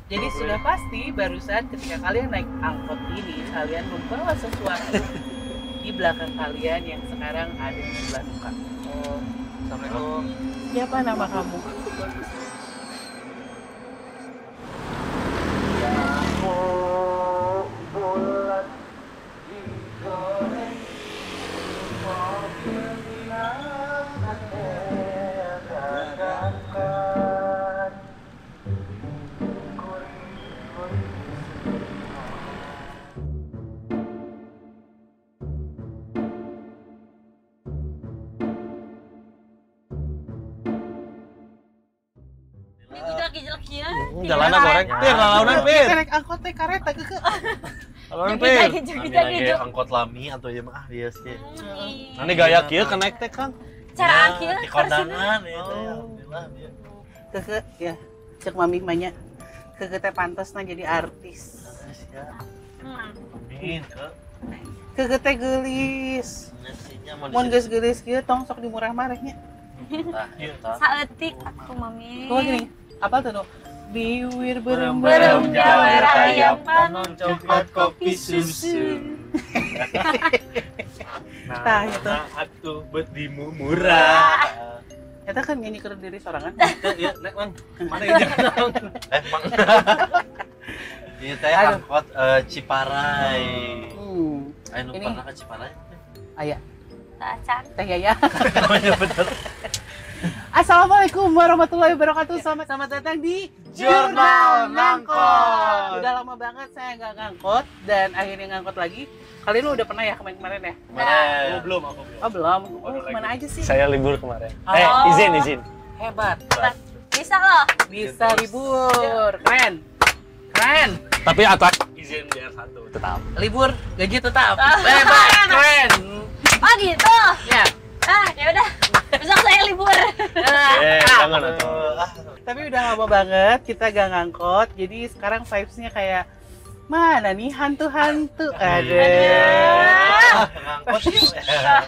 Jadi sudah pasti barusan ketika kalian naik angkot ini, kalian membawa sesuatu di belakang kalian yang sekarang ada di sebelah muka. Oh, Assalamualaikum. Siapa nama kamu? Ini udah gejol-gejol. Jalannya goreng. Pir, lalaunan pir. Naik angkot teh kareta keke. Lalaunan pir. Gejol-gejol. angkot lami atau ya mah dia sih. Nanti gaya kieu ka naik teh Kang. Cara akhir di kondangan ya teh alhamdulillah dia. Keke ya, cek mami manya. Keke teh pantosna jadi artis. Ya. Amin ke. Keke teh geulis. Nasinya Mun geus geulis kieu tong sok dimurah marehnya. Nah, eta. Saeutik aku mami. Kumaha gini? Apa tuh no? Biwir berem Berem jawer ayam panon coklat kopi susu. Nah, itu. Atuh bet dimu murah. Eta kan nyanyi keur diri sorangan. Iya, nek Mang. Mana ieu Kang? Mang. Ieu teh Aduh. angkot Ciparai. Ayo nu Ini. pernah ke Ciparai? Aya, Tacan. teh Yaya. Namanya bener. Assalamualaikum warahmatullahi wabarakatuh. Selamat datang di Jurnal Ngangkot. Udah lama banget saya nggak ngangkot dan akhirnya ngangkot lagi. Kalian lu udah pernah ya kemarin-kemarin ya? Kemarin. Belum, aku belum. Oh belum. Oh, kemana aja sih? Saya libur kemarin. Oh. Izin. Hebat. Bisa loh. Bisa libur. Keren. Keren. Tapi atas izin biar satu tetap. Libur gaji tetap. Hebat. Keren. Oh gitu. Ya. Ya udah. Besok saya libur. Jangan atuh. Tapi udah lama banget kita gak ngangkot. Jadi sekarang vibes-nya kayak mana nih hantu-hantu. Aduh. Ngangkot yuk.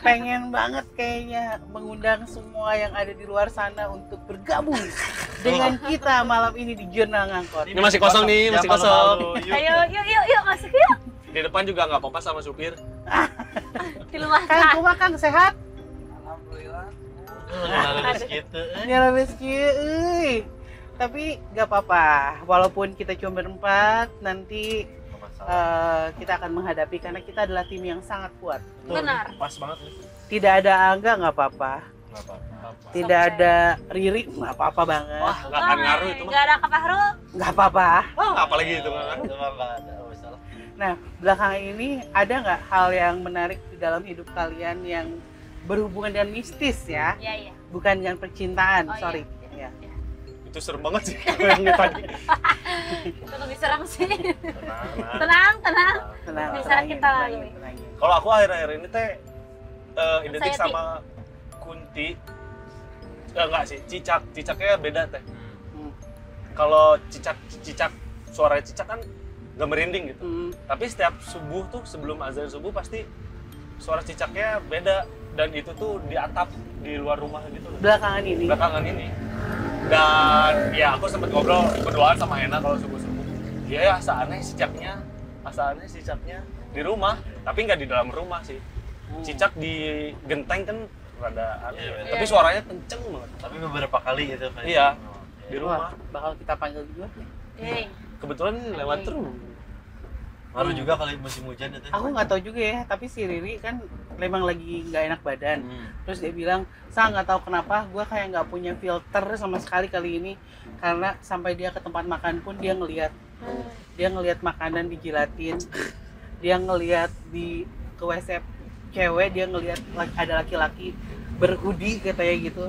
Pengen banget kayaknya mengundang semua yang ada di luar sana untuk bergabung dengan kita malam ini di Jurnal Ngangkot. Ini masih kosong nih, masih Jangan kosong. malu, yuk. Ayo, yuk masuk yuk. Di depan juga nggak apa-apa sama supir. Di rumah Kang, kumaha Kang sehat? Lalu gitu. Ya rezeki euy. Tapi gak apa-apa, walaupun kita cuma berempat, nanti kita akan menghadapi karena kita adalah tim yang sangat kuat. Benar. Pas banget nih. Tidak ada Angga nggak apa-apa, Nggak apa-apa. tidak ada Riri nggak apa-apa banget, Wah, nggak akan ngaruh itu mah. Gak ada Kak Fahrul. nggak apa-apa. Wah, apalagi itu kan. Itu mah nggak ada masalah. Nah, belakangan ini ada nggak hal yang menarik di dalam hidup kalian yang berhubungan dengan mistis ya, Iya. bukan dengan percintaan, Oh, sorry. iya. Ya. Itu serem banget sih yang tadi. Itu lebih serem sih. Tenang. Tenang. Tenang, Bisa tenangin, kita tenangin, lalui. tenangin. Kalau aku akhir-akhir ini teh identik Anxiety. sama Kunti. Enggak sih, cicak. Cicaknya beda teh. Hmm. Kalau cicak suara cicak kan nggak merinding gitu. Hmm. Tapi setiap subuh tuh sebelum azan subuh pasti suara cicaknya beda dan itu tuh di atap di luar rumah gitu loh. Belakangan ini. Belakangan ini. Dan ya aku sempet ngobrol berduaan sama Ena kalau subuh-subuh. Dia ya asa aneh cicaknya di rumah, tapi nggak di dalam rumah sih. Cicak di genteng kan rada aneh. Iya, Tapi iya. suaranya kenceng banget. Tapi beberapa kali gitu kan. Iya. Oh, Di iya. rumah. Wah, bakal kita panggil juga nih. Yeay. Kebetulan lewat terus. Baru juga kali musim hujan itu. Aku nggak tahu juga ya, tapi si Riri kan memang lagi nggak enak badan. Hmm. Terus dia bilang, "Sa, nggak tahu kenapa gue kayak nggak punya filter sama sekali kali ini, karena sampai dia ke tempat makan pun dia ngelihat makanan dijilatin, dia ngelihat di ke WC cewek, dia ngelihat ada laki-laki berhoodie katanya gitu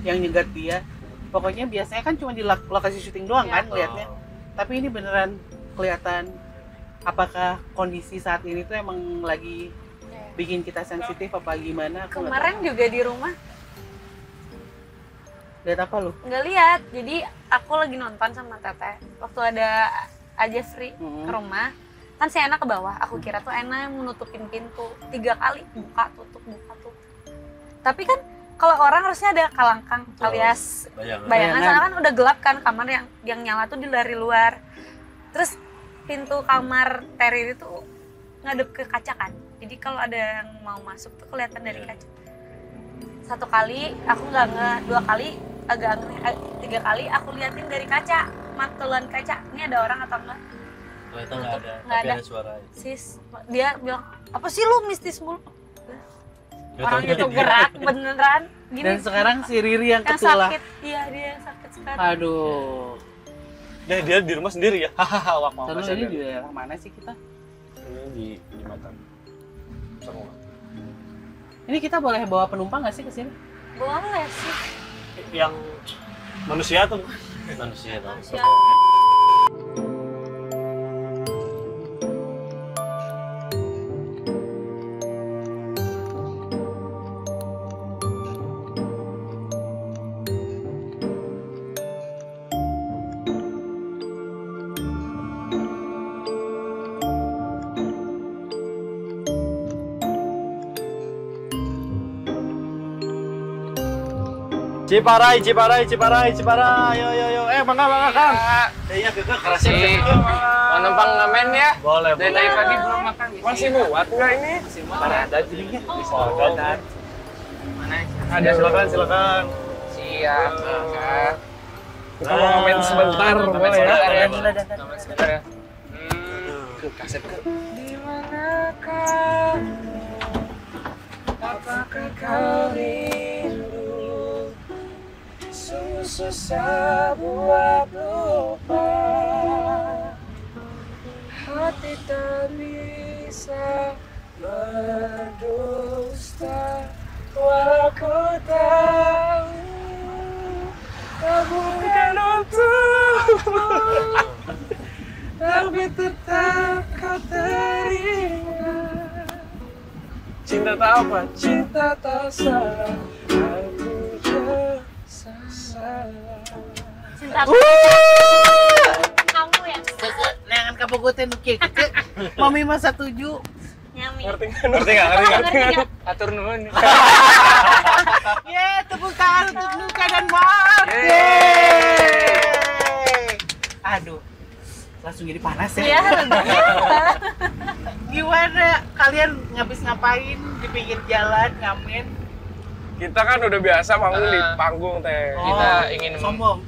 yang nyegat dia. Pokoknya biasanya kan cuma di lokasi syuting doang kan ngelihatnya, tapi ini beneran kelihatan." Apakah kondisi saat ini tuh emang lagi bikin kita sensitif apa gimana? Aku nggak Kemarin juga di rumah tahu. Lihat apa lu? nggak lihat. Jadi aku lagi nonton sama Teteh. Waktu ada aja free Hmm. ke rumah, kan si Ena ke bawah. Aku kira tuh Ena yang menutupin pintu 3 kali, buka tutup. Tapi kan kalau orang harusnya ada kalangkang alias bayangan, Bayangan. soalnya kan udah gelap kan kamar yang nyala tuh dari luar. Terus pintu kamar Terry itu ngadep ke kaca kan. Jadi kalau ada yang mau masuk tuh kelihatan dari kaca. 1 kali aku nggak, 2 kali agak nge, 3 kali aku liatin dari kaca, matelan kaca. Ini ada orang atau enggak? Ternyata nggak ada, Nggak tapi ada. ada suara. Sis, dia bilang, apa sih lu mistis mulu? Nggak Orang tahu itu dia. gerak beneran. Gini, Dan sekarang si Riri yang yang ketulah. sakit. Iya, dia yang sakit sekali. Aduh. Dia di rumah sendiri ya. Hahaha, wak mau Terus kasih ini ada. di daerah mana sih kita? Ini di jembatan. Semua. Ini kita boleh bawa penumpang nggak sih ke sini? Boleh sih. Yang manusia tuh. Manusia tau. Manusia. Ciparai, Ciparai, Ciparai, Ciparai. Yo. Bangga Kang. Kayaknya kekeh kerasnya. Mau numpang ngamen ya? Boleh, Dari tadi pagi belum makan. Masih muat nggak ini? Ada jadinya. Ada. Mana? Ada, silakan. Siap. Kak. Kita mau ngamen sebentar, boleh ya? Sebentar ya. Ngamen sebentar ya. Kaset ke. Di manakah? Apakah kau rindu? Susah buat lupa. Hati tak bisa berdusta, walau ku tahu tak bukan untukmu, tapi tetap kau teringat. Cinta tak apa? Cinta tak salah, aku salah. Cinta kamu ya. Jangan kabogotin oke. Mami mah setuju. Nyami. Ngerti nggak? Ngerti nggak? Ngerti nggak? Atur nuhun. Ye, tepuk tangan untuk Nuka dan Mark. Yeay. Aduh, langsung jadi panas ya. Iya, Gimana kalian ngabis ngapain di pinggir jalan ngamen? Kita kan udah biasa manggung di panggung teh. Kita ingin sombong.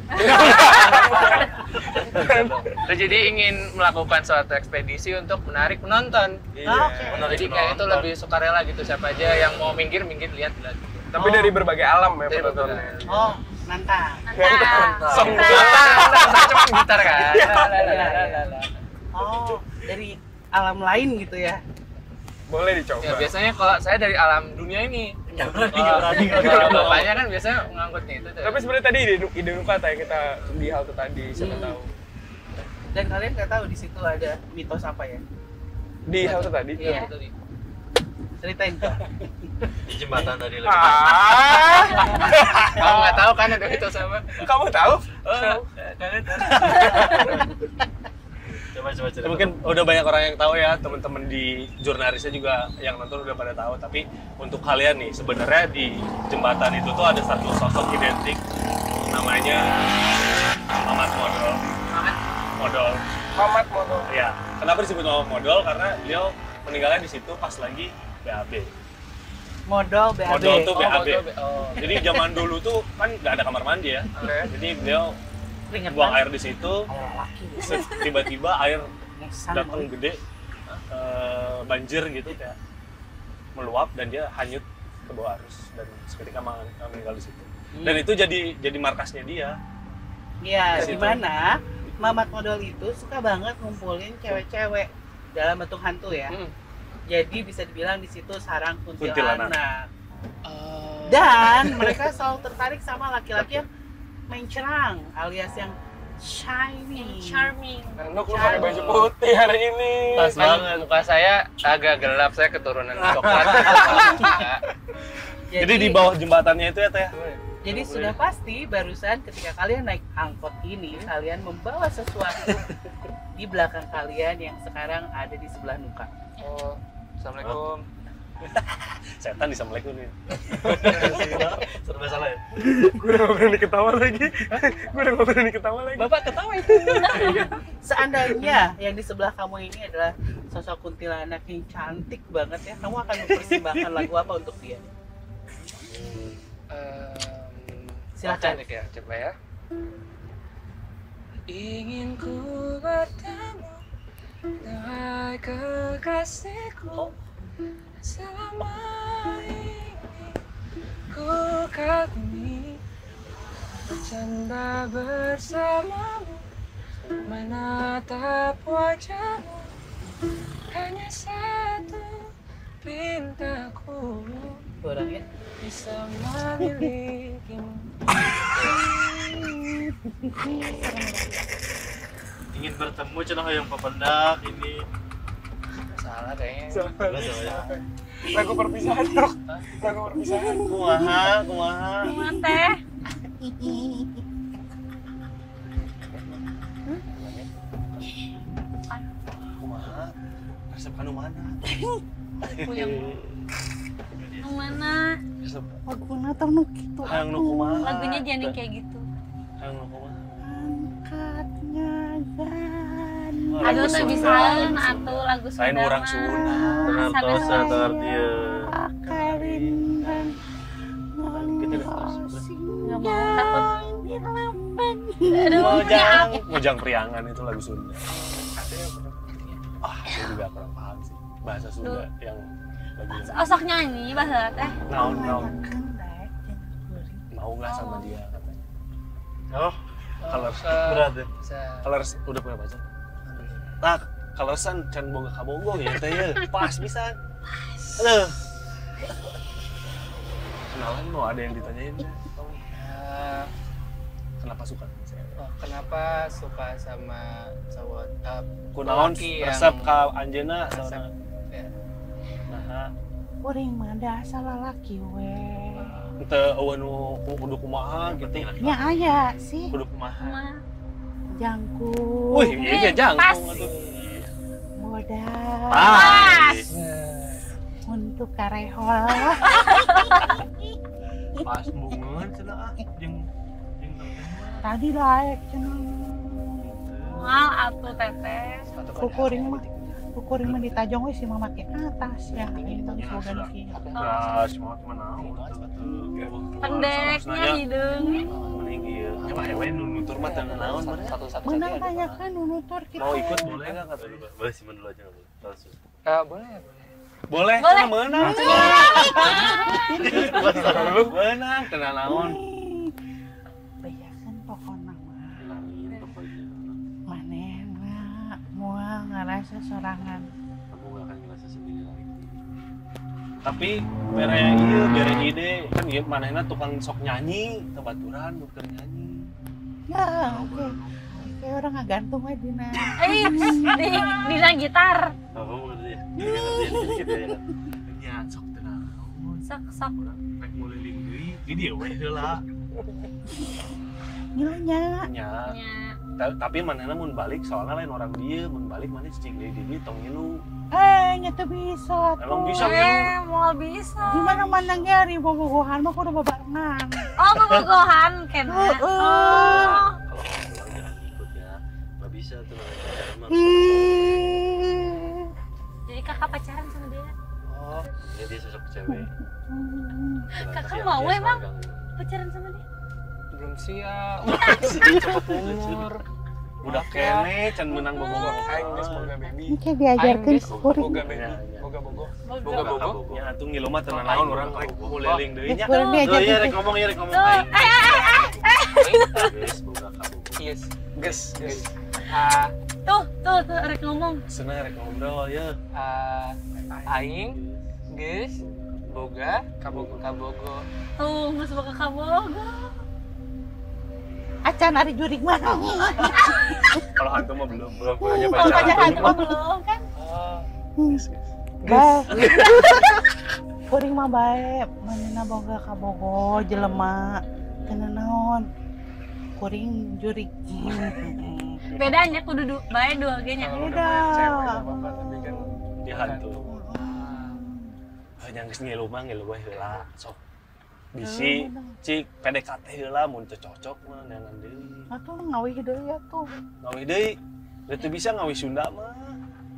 jadi ingin melakukan suatu ekspedisi untuk menarik penonton. Oke. Jadi kayak itu lebih sukarela gitu, siapa aja yang mau minggir lihat. Tapi dari berbagai alam ya penontonnya. Oh, nantang. Song saya cuma gitar kan. Oh, dari alam lain gitu ya. Boleh dicoba. Ya, biasanya kalau saya dari alam dunia ini. Nggak berani. Kalau bapaknya kan biasanya ngangkutnya itu. Tapi sebenarnya tadi ide Nuka yang kita di halte tadi, siapa tahu. Dan kalian nggak tahu di situ ada mitos apa ya? Di halte tadi. Iya. Tadi. Ceritain tuh. Di jembatan tadi lagi. Kamu nggak tahu kan ada itu sama? Kamu tahu? Coba cerita. Mungkin udah banyak orang yang tahu ya, teman-teman di jurnalisnya juga yang nonton udah pada tahu. Tapi untuk kalian nih, sebenarnya di jembatan itu tuh ada satu sosok identik, namanya Mamat Modol. Modol. Mamat Moto. Ya, kenapa disebut Mamat Modol? Karena beliau meninggalnya di situ pas lagi BAB. Modal BAB. Modal tuh Oh, BAB. oh. Jadi zaman dulu tuh kan nggak ada kamar mandi ya. Oke. Jadi beliau Keringetan. buang air di situ. Ayo laki. Tiba-tiba air Ngesan. datang gede, banjir gitu kayak meluap dan dia hanyut ke bawah arus dan seketika meninggal di situ. Dan itu jadi markasnya dia. Iya, Di situ. dimana Mamat Modal itu suka banget ngumpulin cewek-cewek dalam bentuk hantu ya. Jadi bisa dibilang di situ sarang kuntilanak. Dan mereka selalu tertarik sama laki-laki yang mencerang alias yang shiny. Charming. Nuk lu pakai baju putih hari ini. Pas banget. Muka saya agak gelap, saya keturunan coklat. Jadi di bawah jembatannya itu ya teh. Jadi sudah pasti barusan ketika kalian naik angkot ini kalian membawa sesuatu di belakang kalian yang sekarang ada di sebelah Nuka. Oh, assalamualaikum. Setan bisa melek nih. Serba salah ya. Gue udah gak berani ketawa lagi. Bapak ketawa itu. Seandainya yang di sebelah kamu ini adalah sosok kuntilanak yang cantik banget ya, kamu akan mempersembahkan lagu apa untuk dia? Silakan. Cantik ya, coba ya. Ingin ku bertemu dengan kekasihku selama ini ku kagumi bercanda bersamamu menatap wajahmu hanya satu pintaku Orangnya bisa memilikimu. Ingin bertemu cenah yang papendak ini. Salah kayaknya. Lagu perpisahan dok. Lagu perpisahan. Kumaha. Kumaha teh? Kumaha? Resep anu mana? Yang mana? Resep laguna tau nu gitu. hayang nu kumaha? Lagunya jangan yang kayak gitu. Hayang nu kumaha? Angkatnya gan. Aduh teh Sunda. bisa atuh lagu Sunda. Lain orang Sunda. Benar Sanes tosa wae. tar dia. Karindan Kita terus. Nggak mau takut. Aduh, Mojang Priangan itu lagu Sunda. Gue juga kurang paham sih bahasa Sunda yang lagu osok nyanyi bahasa teh. naon mau nggak sama dia katanya. Oh, Colors berat ya. Colors udah punya pacar? Nah, Colorsan can boga kabogo ya teh ya. Pas pisan. Aduh. Kenalan mau ada yang ditanyain ya? Kenapa suka sama saya? Kenapa suka sama cowok Kunaon lelaki yang resep ka anjeunna resep, sauna? ya. Nah, Kuring mah dasar lalaki we. teu eueuh nu kudu kumaha gitu. Nya aya sih Kudu kumaha. Mah. jangkung. Wih, iya Pas. jangkung atuh. Modal Pas. untuk karehol. Pas bungeun cenah jeung Tadi laek cenah. Mal atuh teteh. Kukuring mah ditajong we si mah make atas ya. Ini mah slogan kieu. Gas mau kemana? Pendeknya hidung. Mending ieu. Coba we nu nutur mah teu naon bener. Satu-satu Menang banyak kan nutur kita. Mau ikut boleh enggak kata dia? boleh simpen dulu aja enggak boleh. Langsung. boleh ya boleh. Boleh, Boleh. cenah meunang. Meunang teu naon. Bayakan pokona mah. Manehna moal ngarasa sorangan. Kamu gak akan ngerasa sendiri lagi. Tapi bere ide kan ieu manehna tukang sok nyanyi, tebaturan dokter nyanyi. Ya, oke. Kayak orang ngagantung we dina. Di gitar. Oh, kamu ngerti ya? Dikit ya. Nya sok teu naon. Sok. Rek muliling deui, di dieu we heula. Nyonya. Nya, Nya. tapi manehna mun balik soalnya lain orang dia, mun balik maneh cicing deui di tong ngilu. Nya tuh bisa. Emang tuh. bisa ngilu? Mau bisa. Di mana nyari bobogohan mah kudu babarengan. Oh, bobogohan kena. Heeh. Oh. Kalau mau pulang jangan ikut ya. Gak bisa tuh namanya pacaran mah. Jadi kakak pacaran sama dia. Oh, ya dia sosok cewek. Kakak mau emang pacaran sama dia? Belum siap. Cepet umur. Udah kene can menang bobogoh. Aing geus boga baby. Ini kayak diajarkan Aing geus kuring. boga baby. Boga bogo. Boga bogo. Ya atuh ngilu mah teu naon urang rek muliling deui nya. Kuring Oh iya diajarkan. rek ngomong ya rek ngomong. Tuh, Guys, boga kamu. Yes. Geus. tuh, rek ngomong. Seneng rek ngobrol ya. Aing geus boga kabogo. Tuh, mas boga kabogo. Acan ari jurig mah. Kalau hantu mah belum Kalau punya pacar. pacar hantu mah belum kan. Bae. Kuring mah bae, manehna boga kabogo jelema. Teu naon. Kuring jurig. Bedanya kudu bae dua ge nya. Beda. Cewek enggak apa-apa tapi kan Dia hantu. yang geus ngilu mah ngilu we heula sok bisi cik PDKT heula mun teu cocok mah neangan deui atuh ngawih deui atuh ngawih deui teu bisa ngawih Sunda mah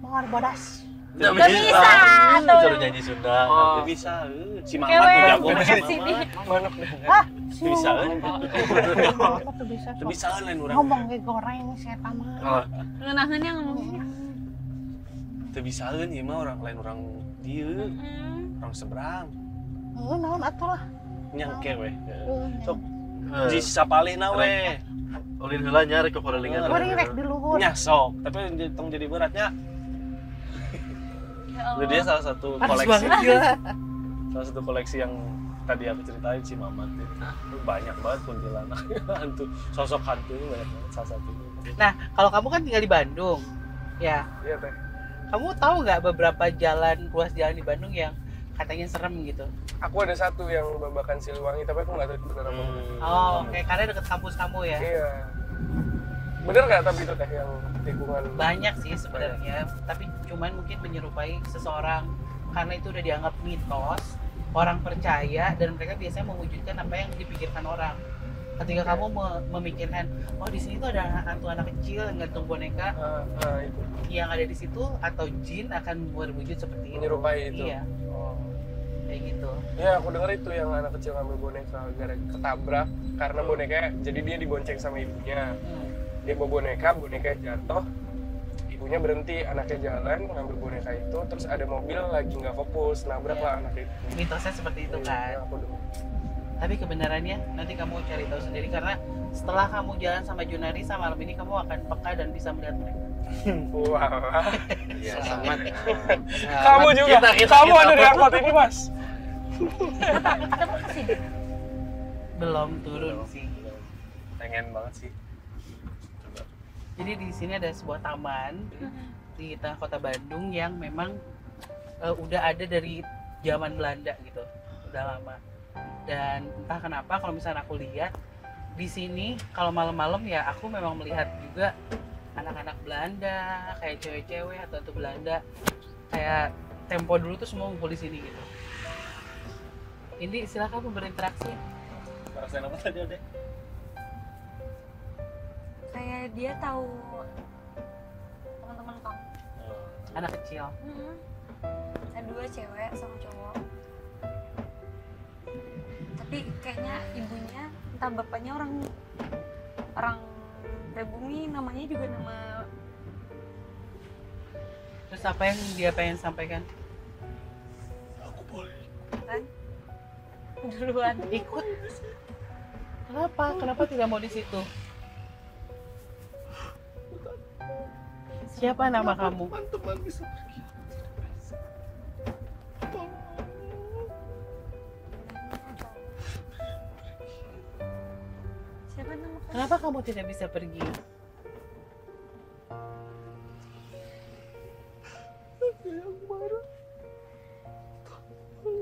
moal bodas Nggak Nggak bisa, tuh. Suruh nyanyi Sunda. teu bisa si Mamat Kewe, teu jago bener mah sih dia. Manuk deh. teu bisa tuh bisa teu bisa lain urang ngomong ge goreng si eta mah Ngenaheunnya ngomongnya. teu bisa ieu mah orang lain orang dieu orang seberang heuh naon atuh lah nyangke we sok di sapalihna we Ulin heula nya rek korelingan. goreng rek di luhur nya sok tapi tong jadi beratnya Ya itu dia salah satu panas koleksi banget gila salah satu koleksi yang tadi aku ceritain si Mamat itu banyak banget kuntilanak hantu sosok hantu ini banyak banget salah satunya nah kalau kamu kan tinggal di Bandung ya Iya teh. kamu tahu nggak beberapa ruas jalan di Bandung yang katanya serem gitu Aku ada satu yang Babakan Siliwangi, tapi aku nggak tahu itu benar apa enggak. oh kayak karena deket kampus kamu ya Iya. Bener nggak tapi itu teh yang tikungan? banyak sih sebenarnya tapi cuman mungkin menyerupai seseorang karena itu udah dianggap mitos orang percaya dan mereka biasanya mewujudkan apa yang dipikirkan orang ketika kamu memikirkan oh di sini tuh ada hantu anak kecil yang gantung boneka Itu yang ada di situ atau jin akan berwujud seperti itu menyerupai itu. iya Oh. kayak gitu Ya aku dengar itu yang anak kecil ngambil boneka gara ketabrak karena boneka jadi dia dibonceng sama ibunya. Dia bawa boneka jatuh, ibunya berhenti, anaknya jalan ngambil boneka itu, terus ada mobil lagi nggak fokus, nabrak lah anak itu. mitosnya seperti itu kan Aku dengar. tapi kebenarannya nanti kamu cari tahu sendiri karena setelah kamu jalan sama Junarisa malam ini kamu akan peka dan bisa melihat mereka Wah, Iya, sangat. kamu juga, kamu ada di angkot ini mas. Kita mau kesini. belum turun sih pengen banget sih jadi di sini ada sebuah taman di tengah kota Bandung yang memang udah ada dari zaman Belanda gitu udah lama dan entah kenapa kalau misalnya aku lihat di sini kalau malam-malam ya aku memang melihat juga anak-anak Belanda kayak cewek-cewek atau Belanda kayak tempo dulu tuh semua ngumpul di sini gitu. Indi silakan berinteraksi. ngerasain apa tadi Ade? Kayak dia tahu teman-teman kamu. Anak kecil. Ada 2 cewek sama cowok. Tapi kayaknya ibunya entah bapaknya orang pribumi, namanya juga nama. Terus apa yang dia pengen sampaikan? Kan duluan Ikut. Kenapa tidak mau di situ? Siapa nama kamu? Teman-teman bisa pergi. siapa nama kamu? Kenapa kamu tidak bisa pergi?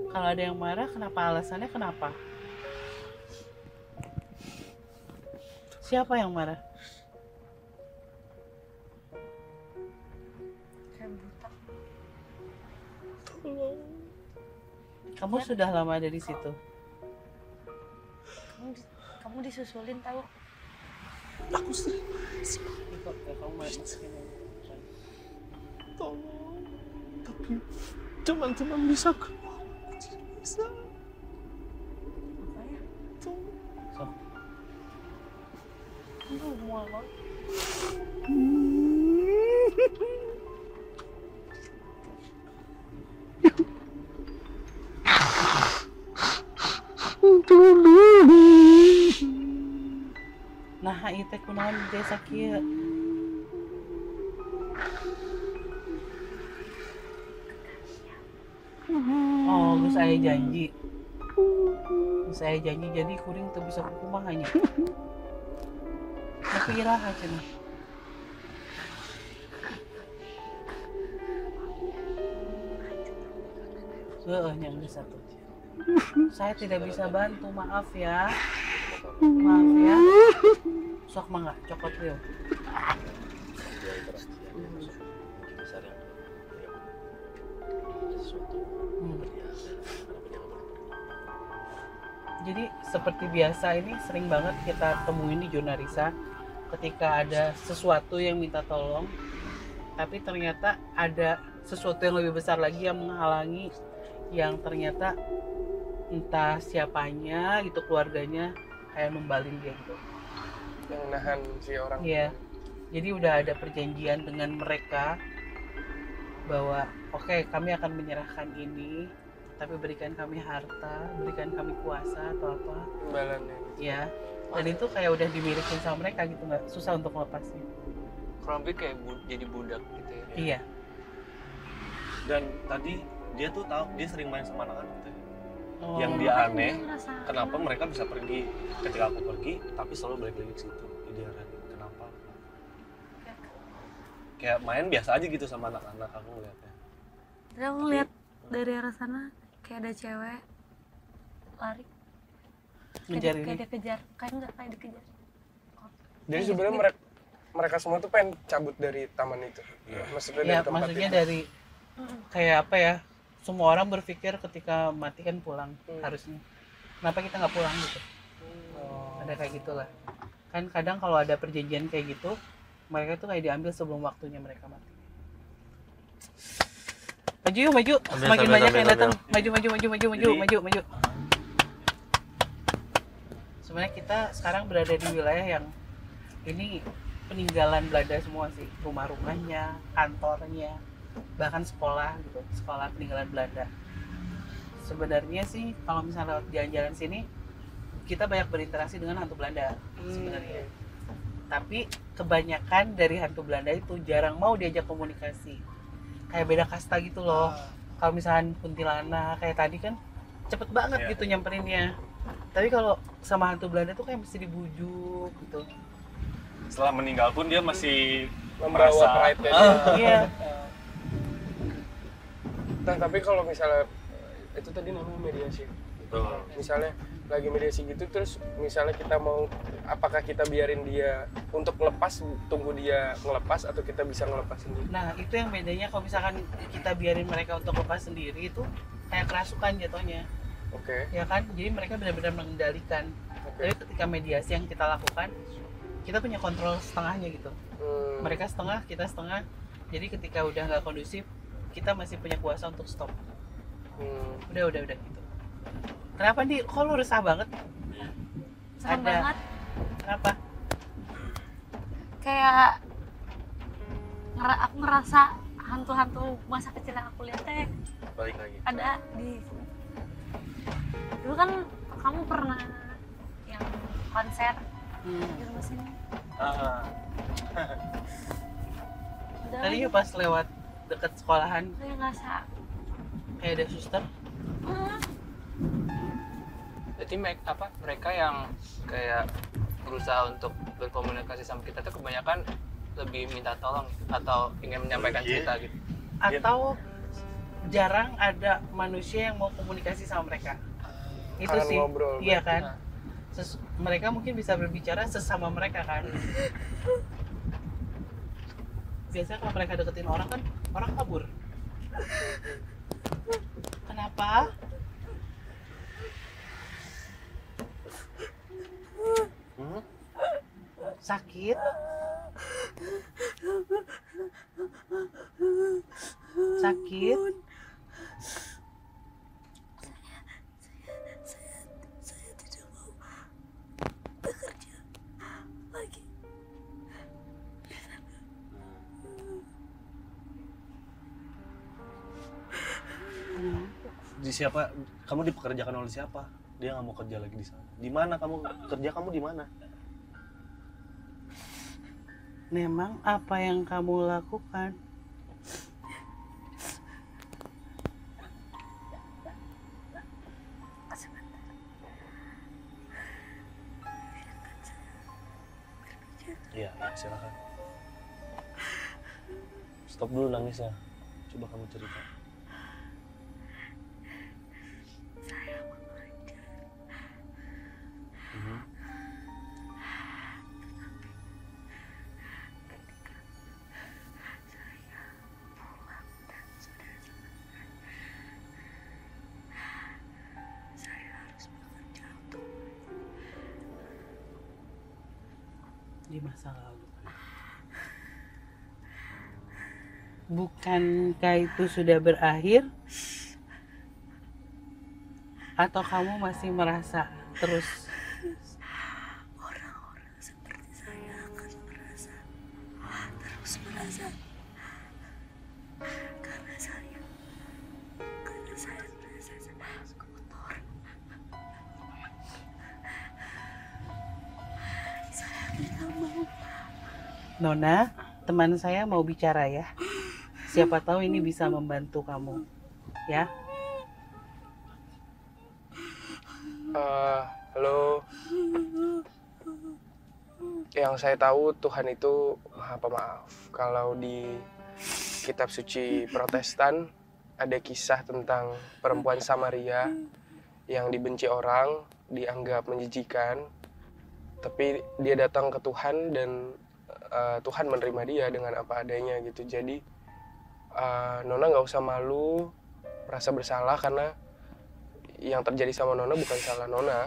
Kalau ada yang marah, kenapa? Alasannya kenapa? Siapa yang marah? Kayak buta. Kamu sudah lama ada di situ. Kamu disusulin tahu? Aku sering Kamu masukin. tolong. Tapi teman-teman bisa keluar. Aku tidak bisa. Apanya? Tolong. Sok. Aduh, mual banget. Nah, ieu teh kunaon desa kieu? Oh, geus aya janji. Geus aya janji jadi kuring teu bisa kumaha nya. Tapi iraha cenah. Heeh, yang geus satu. Saya tidak bisa bantu, maaf ya. Maaf ya. Sok mangga, coklat Rio. Dia interaksi yang besar yang sesuatu Hmm. ya Jadi seperti biasa ini sering banget kita temuin di Jurnarisa ketika ada sesuatu yang minta tolong, tapi ternyata ada sesuatu yang lebih besar lagi yang menghalangi, yang ternyata entah siapanya gitu, keluarganya kayak numbalin dia gitu. Yang nahan si orang. Iya. Jadi udah ada perjanjian dengan mereka bahwa oke, kami akan menyerahkan ini, tapi berikan kami harta, berikan kami kuasa atau apa. Imbalannya. Ya. Dan itu kayak udah dimilikin sama mereka gitu, nggak susah untuk melepasnya. Kurang lebih kayak jadi budak gitu ya. Iya. Dan tadi dia tuh tahu dia sering main sama anak-anak tuh. Oh. Yang dia Makanya aneh, dia ngerasa kenapa mereka bisa pergi ketika aku pergi, tapi selalu balik lagi ke situ. Dia aneh, kenapa? Kayak main biasa aja gitu sama anak-anak aku lihatnya. Terus aku lihat dari arah sana kayak ada cewek lari. Ngejar Kayak ini. dia kejar, kayak dikejar. Jadi sebenarnya mereka semua tuh pengen cabut dari taman itu. Maksudnya Ya, dari tempat maksudnya itu. dari kayak apa ya? Semua orang berpikir ketika mati kan pulang harusnya. Kenapa kita nggak pulang gitu? Ada kayak gitulah. Kan kadang kalau ada perjanjian kayak gitu, mereka tuh kayak diambil sebelum waktunya mereka mati. Maju yuk, maju. Semakin banyak yang datang. Maju. Sebenarnya kita sekarang berada di wilayah yang ini peninggalan Belanda semua sih. Rumah-rumahnya, kantornya, bahkan sekolah gitu, sekolah peninggalan Belanda. Sebenarnya sih kalau misalnya lewat jalan-jalan sini, kita banyak berinteraksi dengan hantu Belanda sebenarnya. Tapi kebanyakan dari hantu Belanda itu jarang mau diajak komunikasi. Kayak beda kasta gitu loh. Kalau misalnya kuntilanak kayak tadi kan cepet banget gitu nyamperinnya. Tapi kalau sama hantu Belanda tuh kayak mesti dibujuk gitu. Setelah meninggal pun dia masih Membawa merasa pride-nya. Iya. Nah, tapi kalau misalnya itu tadi namanya mediasi. Betul. Misalnya lagi mediasi gitu, terus misalnya kita mau, apakah kita biarin dia untuk lepas, tunggu dia ngelepas, atau kita bisa ngelepas sendiri? Nah, itu yang bedanya kalau misalkan kita biarin mereka untuk lepas sendiri itu kayak kerasukan jatuhnya. Oke. Ya kan? Jadi mereka benar-benar mengendalikan. Oke. Tapi ketika mediasi yang kita lakukan, kita punya kontrol setengahnya gitu. Mereka setengah, kita setengah. Jadi ketika udah nggak kondusif, kita masih punya kuasa untuk stop. Udah gitu. Kenapa nih? Kok lu resah banget? Serem Ada. banget. Kenapa? Kayak aku ngerasa hantu-hantu masa kecil yang aku lihat teh Balik lagi. ada di dulu kan kamu pernah yang konser di rumah sini. Udah Tadi yuk pas lewat deket sekolahan kayak ngerasa kayak ada suster. Jadi mereka yang kayak berusaha untuk berkomunikasi sama kita tuh kebanyakan lebih minta tolong atau ingin menyampaikan cerita gitu. Atau jarang ada manusia yang mau komunikasi sama mereka. Itu Kangen sih. ngobrol, Iya berarti. kan? Mereka mungkin bisa berbicara sesama mereka kan. Biasanya kalau mereka deketin orang kan orang kabur. Kenapa? Sakit? Sakit? saya tidak mau bekerja lagi. Di siapa? Kamu dipekerjakan oleh siapa? Dia nggak mau kerja lagi di sana. Di mana kamu kerja? Kamu di mana? Memang apa yang kamu lakukan? Iya, silakan. Stop dulu nangisnya. Coba kamu cerita. di masa lalu. Bukankah itu sudah berakhir? Atau kamu masih merasa terus? Orang-orang seperti saya akan merasa karena saya merasa kotor. Saya tidak mau. Nona, teman saya mau bicara ya. Siapa tahu ini bisa membantu kamu. Ya. Halo. Yang saya tahu Tuhan itu Maha Pemaaf. Kalau di kitab suci Protestan ada kisah tentang perempuan Samaria yang dibenci orang, dianggap menjijikan, tapi dia datang ke Tuhan dan Tuhan menerima dia dengan apa adanya gitu. Jadi Nona nggak usah malu, merasa bersalah karena yang terjadi sama Nona bukan salah Nona,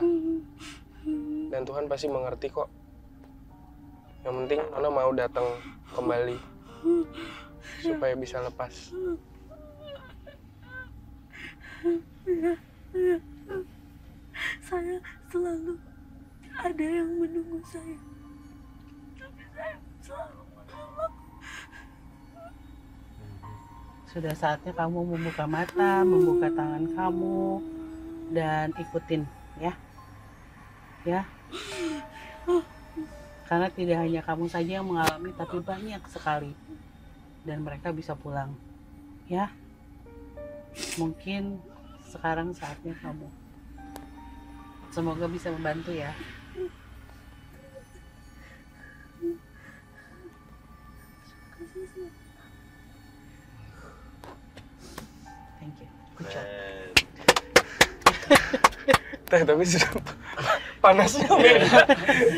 dan Tuhan pasti mengerti kok. Yang penting Nona mau datang kembali supaya bisa lepas. Saya selalu ada yang menunggu saya, tapi saya selalu menolak. Sudah saatnya kamu membuka mata, membuka tangan kamu, dan ikutin ya. Ya. Karena tidak hanya kamu saja yang mengalami, tapi banyak sekali. Dan mereka bisa pulang. Ya. Mungkin sekarang saatnya kamu. Semoga bisa membantu ya. Thank you. Good job. Tapi sudah panasnya beda.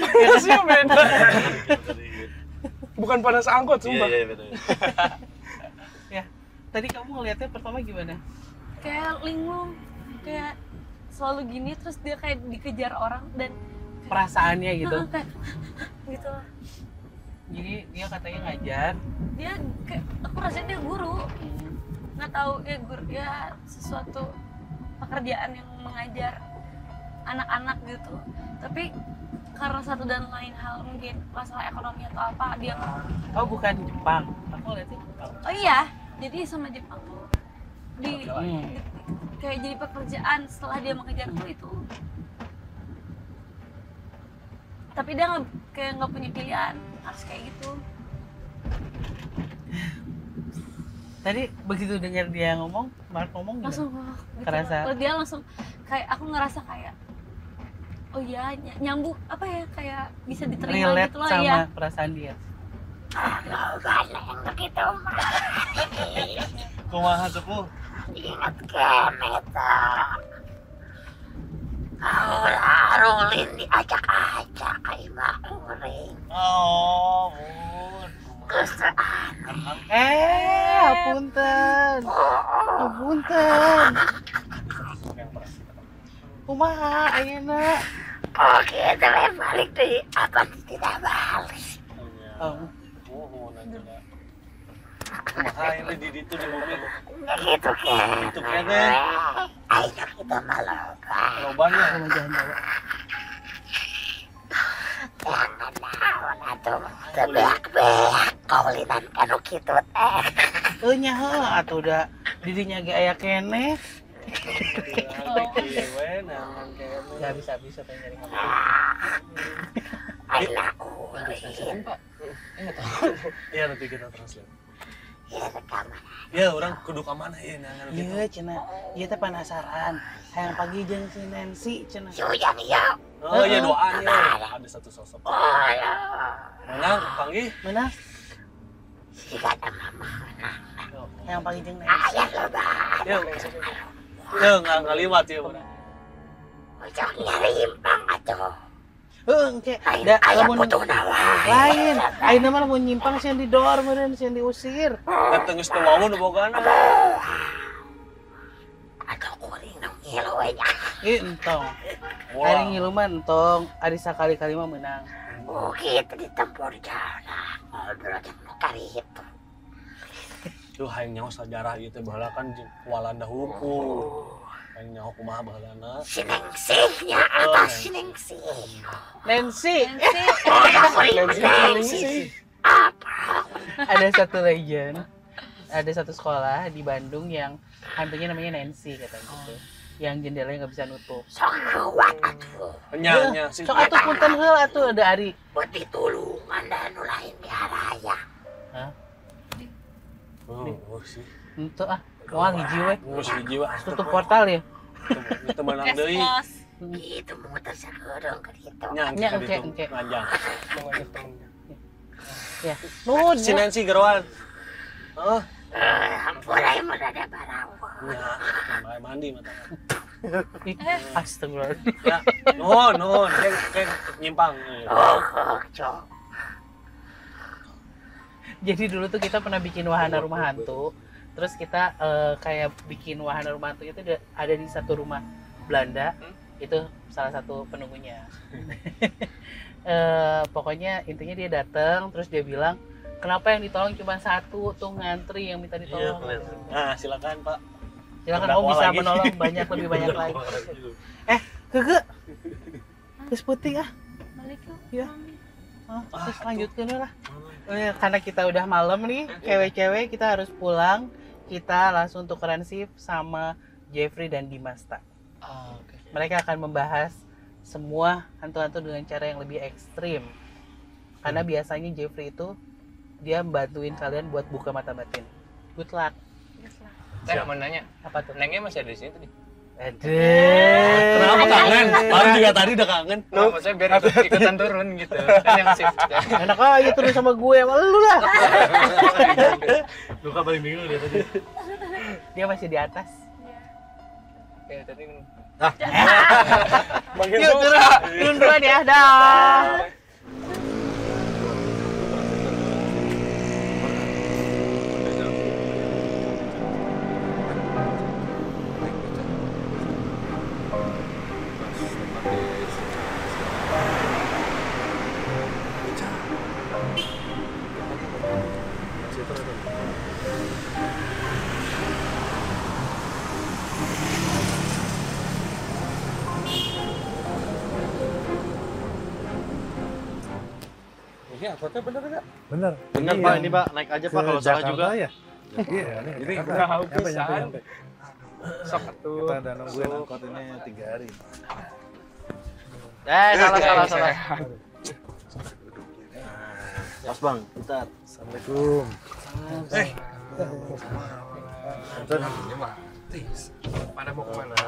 Panasnya beda. Bukan panas angkot, sumpah. Iya, betul. Ya. Tadi kamu ngeliatnya pertama gimana? Kayak linglung, kayak selalu gini, terus dia kayak dikejar orang dan Perasaannya gitu. kayak gitu. Jadi dia katanya ngajar. Dia kayak, aku rasanya dia guru, nggak tahu ya guru ya sesuatu pekerjaan yang mengajar anak-anak gitu. Tapi karena satu dan lain hal, mungkin masalah ekonomi atau apa, dia Oh, bukan Jepang. Aku lihatnya Jepang. oh iya, jadi sama Jepang tuh di Hmm. kayak jadi pekerjaan setelah dia mengejar tuh itu. Tapi dia kayak nggak punya pilihan, harus kayak gitu. Tadi begitu dengar dia ngomong, Mark ngomong gimana? Langsung gitu. Kerasa? Kalau dia langsung kayak aku ngerasa kayak oh iya nyambung apa ya, kayak bisa diterima Relate gitu lah sama ya. perasaan dia. Kumaha sepuh? Rulin diajak-ajak kay mauring. Oh, mun. Apunten. Apunten. Kumaha ayeuna? Oke, tapi balik deh. Apa tidak balik? Oh, Kumaha ini di ditu di bumi. Ya gitu kan. Itu kene. Ayo kita maloba. Lobanya. sama jalan bawa. Jangan naon atuh. Tebeak-beak kaulinan kanu kitu teh. Nya atuh udah didinya ge aya keneh. Kiwe nangan kene. Enggak bisa pengen nyari kamu. Ayo ulin. Iya, nanti kita translate. Ya rekaman. Ya, orang kudu ka mana ieu nangan gitu. Iya cenah, ieu teh penasaran. Hayang pagi jeung si Nancy cenah. Sujan ya. Oh, iya doaan ya. Ada satu sosok. Oh ya. Menang panggih. Mana? Si kata mama. Hayang pagi jeung Nancy. Ayah loba. Yuk. Yuk, ngaliwat ya urang. Ujang nyari impang atuh. Engke. Ayo Lamun butuh nawa. lain. Ayeuna mah lamun nyimpang sieun didor meureun sieun diusir. Dateng geus teu wawu nu bogana. Atau kuring nang ngilu we nya. Ieu entong. Ari ngilu mah entong, ari sakali-kali mah meunang. Oh gitu ditempur jalan. Ngobrol sama kali itu. Tuh hayang nyaho sajarah ieu teh baheula kan Walanda hukum. Hayang nyaho kumaha baheulana. Siningsih-nya atas siningsih. Nancy. Nancy. Apa? Ada satu legend. Ada satu sekolah di Bandung yang hantunya namanya Nancy katanya gitu. Yang jendelanya nggak bisa nutup. Sok kuat atuh. Nya sih. Sok atuh punten heul atuh ada ari. Buat ditulungan dan nu lain biaraya. Hah? Oh sih. Henteu ah. Moal hiji we. Geus hiji wah. Tutup portal ya. Itu menang deui. Kos. Gitu muter sakeureung ke ditu. Nya Nya, engke engke. ditu ngajang. Ya. Nuhun. Si Nancy geroan. Heeh. Hampura mah ada barawa. Nya, mandi mata. Astagfirullah. Ya, nuhun, kayak nyimpang. Oh, cok. Jadi dulu tuh kita pernah bikin wahana rumah hantu. Terus kita kayak bikin wahana rumah hantu itu ada di satu rumah Belanda. Itu salah satu penunggunya. Pokoknya intinya dia datang terus dia bilang, kenapa yang ditolong cuma satu tuh ngantri yang minta ditolong. Nah, silakan Pak. Silakan Terdakwa kamu bisa lagi. menolong lebih banyak lagi. Keke. Terus putih ah. Balik yuk. Iya. Terus lanjutkan lah. Karena kita udah malam nih, cewek-cewek kita harus pulang. Kita langsung tukeran shift sama Jeffrey dan Dimas tak. Oke. Mereka akan membahas semua hantu-hantu dengan cara yang lebih ekstrim. Karena biasanya Jeffrey itu dia bantuin kalian buat buka mata batin. Good luck. Mau nanya, Apa tuh? Nengnya masih ada di sini tadi? Kenapa kangen? Baru juga tadi udah kangen. Oh, maksudnya biar ikutan turun gitu. Kan yang shift. Enak aja terus sama gue, sama lu lah. Luka paling bingung dia tadi. Dia masih di atas. Oke, tadi Yuk turun duluan ya, dah. Ini angkotnya bener enggak? Bener. Bener Pak, ini Pak, naik aja Pak kalau salah juga. Ya? Iya, Ini Jakarta. udah Nyampe, pisan. nyampe. Sok atuh. Kita udah nungguin angkot ini 3 hari. Salah. Mas Bang, kita Assalamualaikum. Ini mati. Pada mau kemana?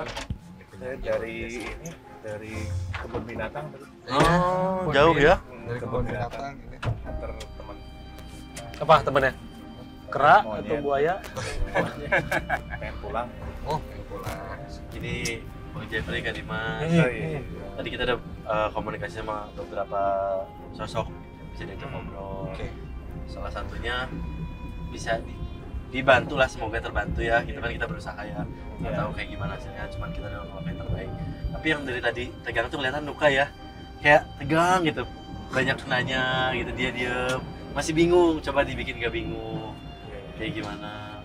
Saya dari kebun binatang tadi. Oh, jauh ya? Dari kebun binatang ini antar teman. Apa temennya? Kera Monyet. atau buaya? Pengen pulang. Pengen pulang. Ini Bang Jeffrey, Kak Dimas. Iya. Tadi kita ada komunikasi sama beberapa sosok, bisa diajak ngobrol. Salah satunya bisa dibantu lah, semoga terbantu ya. Kita berusaha ya, nggak tahu kayak gimana hasilnya, cuman kita udah ngelakuin yang terbaik. Tapi yang dari tadi tegang tuh kelihatan luka ya, kayak tegang gitu, banyak nanya gitu, dia diem, masih bingung, coba dibikin gak bingung, kayak gimana,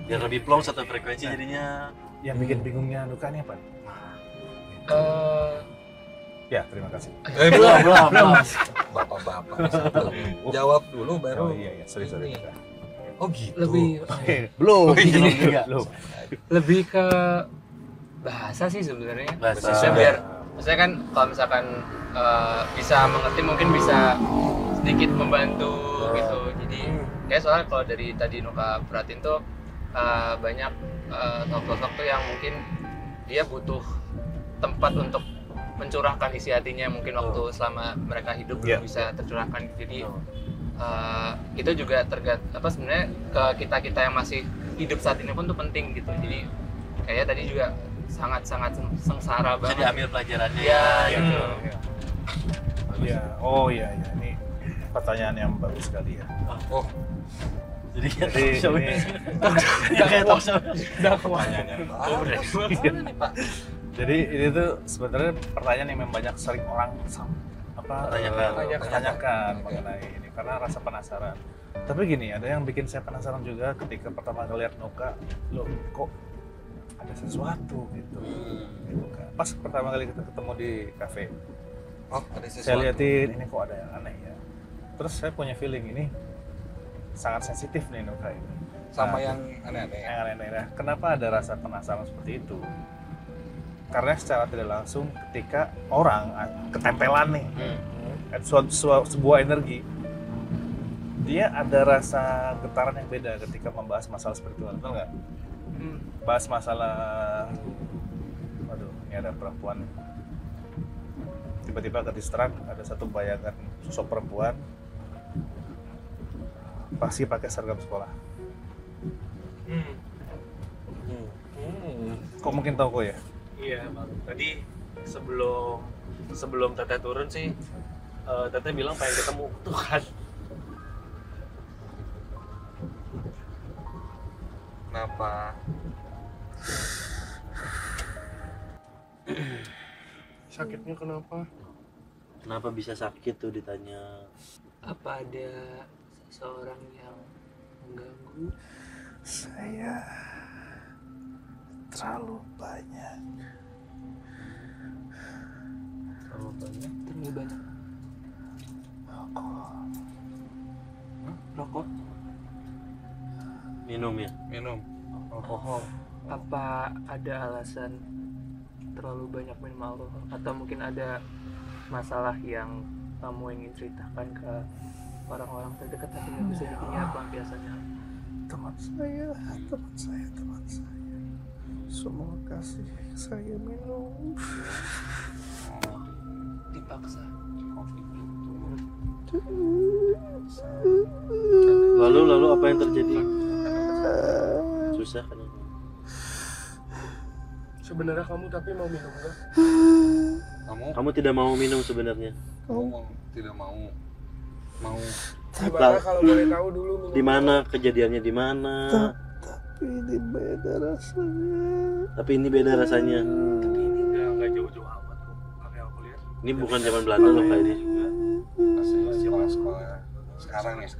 biar lebih plong satu frekuensi jadinya. Yang bikin bingungnya lukanya apa? Ya, terima kasih. Belum. Bapak-bapak. Jawab dulu baru. Oh iya, sorry. Oh gitu. Belum. lebih ke bahasa sih sebenarnya. Bahasa. Maksudnya biar, maksudnya kan kalau misalkan bisa mengerti mungkin bisa sedikit membantu gitu. Jadi kayak soalnya kalau dari tadi Nuka perhatiin tuh banyak sosok tuh yang mungkin dia butuh tempat untuk mencurahkan isi hatinya, mungkin waktu selama mereka hidup belum bisa tercurahkan. Jadi itu juga sebenarnya ke kita yang masih hidup saat ini pun tuh penting gitu. Jadi kayaknya tadi juga sangat sengsara Bisa banget. diambil pelajarannya Iya, gitu. Iya. Oh iya. Ini pertanyaan yang bagus sekali ya. Jadi ini kayak talk show. Jadi ini tuh sebenarnya pertanyaan yang memang banyak sering orang Tanyakan mengenai ini karena rasa penasaran. Tapi gini, ada yang bikin saya penasaran juga ketika pertama kali lihat Nuka, loh kok ada sesuatu gitu. Gitu kan. Pas pertama kali kita ketemu di kafe, Ada sesuatu. saya liatin ini kok ada yang aneh ya. Terus saya punya feeling ini sangat sensitif nih Nuka ini. Sama Nah, yang aneh-aneh. yang aneh-aneh. Kenapa ada rasa penasaran seperti itu? Karena secara tidak langsung ketika orang ketempelan nih, sebuah energi, dia ada rasa getaran yang beda ketika membahas masalah spiritual, betul nggak? Bahas masalah, waduh, ini ada perempuan, tiba-tiba ke distrak, ada satu bayangan sosok perempuan, pasti pakai seragam sekolah. Kok mungkin tahu kok ya? Iya bang, tadi sebelum Teteh turun sih, Teteh bilang pengen ketemu tuh kan. Kenapa? Sakitnya kenapa? Kenapa bisa sakit tuh ditanya? Apa ada seseorang yang mengganggu? Saya terlalu banyak. Terlalu banyak rokok. Minum ya? Minum. Alkohol. Apa ada alasan terlalu banyak minum alkohol? Atau mungkin ada masalah yang kamu ingin ceritakan ke orang-orang terdekat tapi nggak bisa dipunya pelampiasannya? Teman saya. Semua kasih saya minum. Dipaksa. Lalu apa yang terjadi? Susah kan? Sebenarnya kamu tapi mau minum nggak? Kamu tidak mau minum sebenarnya. Kamu tidak mau. Gimana kalau boleh tahu dulu minum? Di mana kejadiannya di mana? Tapi ini beda rasanya. Nggak jauh-jauh amat kok. Apa yang aku lihat? Ini bukan zaman Belanda loh kayak ini. Masih sekolah. Sekarang nih.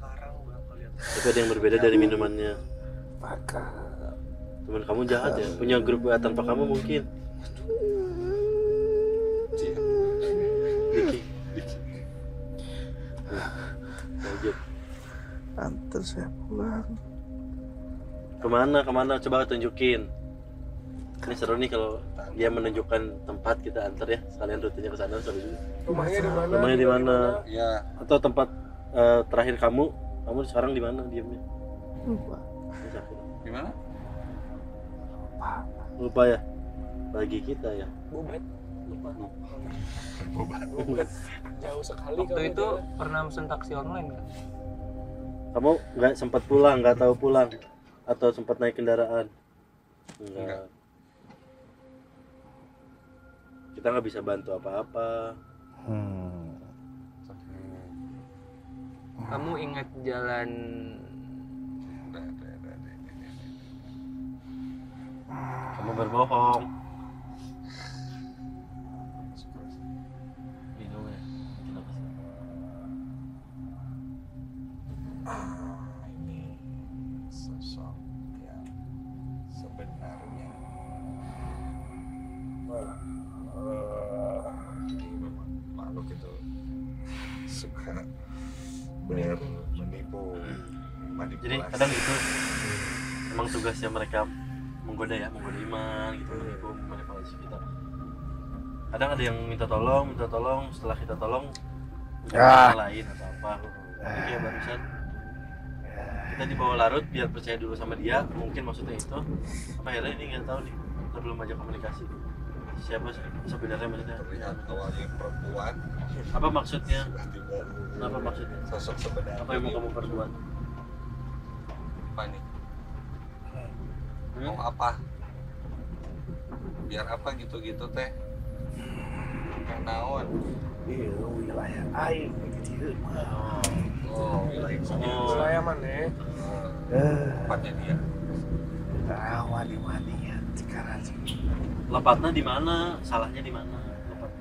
Tapi ada yang berbeda dari minumannya. Teman kamu jahat ya? Punya grup WA tanpa kamu mungkin. Diki. Lanjut. Antar saya pulang. Kemana? Coba tunjukin. Ini seru nih kalau dia menunjukkan tempat kita antar ya. Sekalian rutenya ke sana seru juga. Rumahnya di mana? Rumahnya di mana? Ya. Atau tempat terakhir kamu sekarang di mana diamnya? Di mana? Lupa ya? Bagi kita ya. Bobet. Bobet. Jauh sekali. Waktu itu pernah mesen taksi online nggak? Kamu nggak sempat pulang, nggak tahu pulang, atau sempat naik kendaraan? Enggak. Kita nggak bisa bantu apa-apa. Kamu ingat jalan? Kamu berbohong. Minum ya. Kenapa sih? Ini sosok yang sebenarnya. Ini memang makhluk itu suka menipu, manipulasi. Jadi kadang itu emang tugasnya mereka menggoda iman gitu, menipu, manipulasi kita. Kadang ada yang minta tolong, setelah kita tolong orang lain atau apa. Jadi kayak barusan kita dibawa larut biar percaya dulu sama dia, mungkin maksudnya itu. Apa ya ini nggak tahu nih, kita belum aja komunikasi. Siapa sebenarnya maksudnya? Terlihat awalnya perempuan. Apa maksudnya? Tiba-tiba Apa maksudnya? sosok sebenarnya. Apa yang mau kamu perbuat? Apa nih? Mau apa? Biar apa gitu-gitu teh? Yang naon? Iya, wilayah air gitu. Oh, wilayah Wilayah mana? tempatnya dia. Wani ya sekarang sih. Lepatnya di mana? Salahnya di mana? Lepat.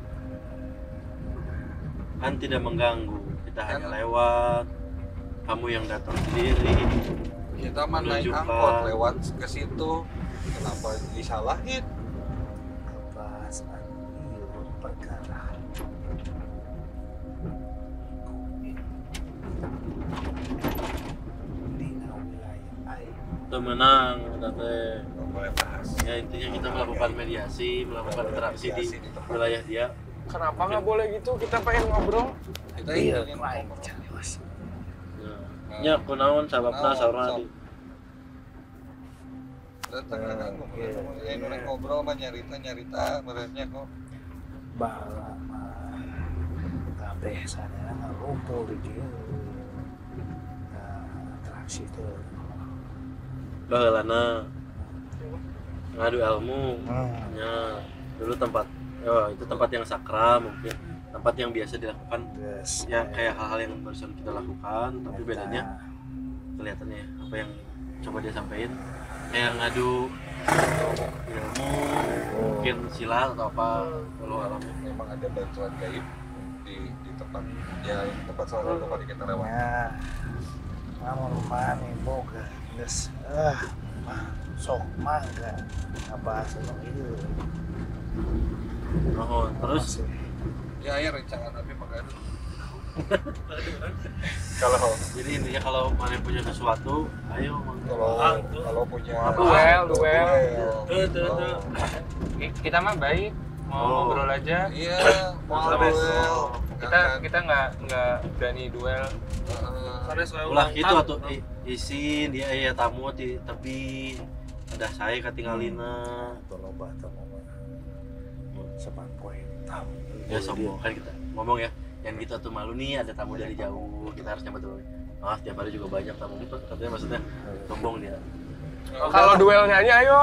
kan tidak mengganggu, kita hanya lewat, kamu yang datang sendiri. Kita mah naik Menunjukkan. angkot lewat ke situ, kenapa disalahin? Kebasan ilmu perkara. Di wilayah air. Temenang, tante. Nggak boleh bahas. Ya intinya kita melakukan mediasi, melakukan interaksi di wilayah dia. Kenapa nggak boleh gitu? Kita pengen ngobrol. Kita Iya, ingin lain ngobrol. carios. Ya, kunaon sababna Kunaon, saurna sok. di. Datang ngobrol mah nyarita merenya kok. Bala mah kabeh sadaya ngumpul di dieu. Atraksi teh. Baheulana ngadu ilmu. Ya, dulu tempat itu tempat yang sakral mungkin. Tempat yang biasa dilakukan Yes. ya kayak hal-hal yang barusan kita lakukan, tapi bedanya kelihatannya apa yang coba dia sampaikan kayak ngadu ilmu mungkin silat atau apa kalau alam Memang ada bantuan gaib di tempat ya tempat salah satu tempat yang kita lewat. Ya. Namun mani boga geus mah sok mangga ngabahas ieu. oh, terus Ya rencangan tapi mengadu. kalau jadi intinya kalau mana punya sesuatu ayo Kalau punya Duel. Kita mah baik, mau ngobrol aja. Iya, mau Terus duel. kita nggak berani duel. ulah gitu atau isin dia ya tamu di tepi ada saya ketinggalina Tolong tamu sepan poin tahu. ya sombong kan kita ngomong ya yang gitu tuh malu nih ada tamu dari jauh kita harus nyambut dulu setiap hari juga banyak tamu gitu katanya maksudnya sombong dia Kalau duel nyanyi ayo.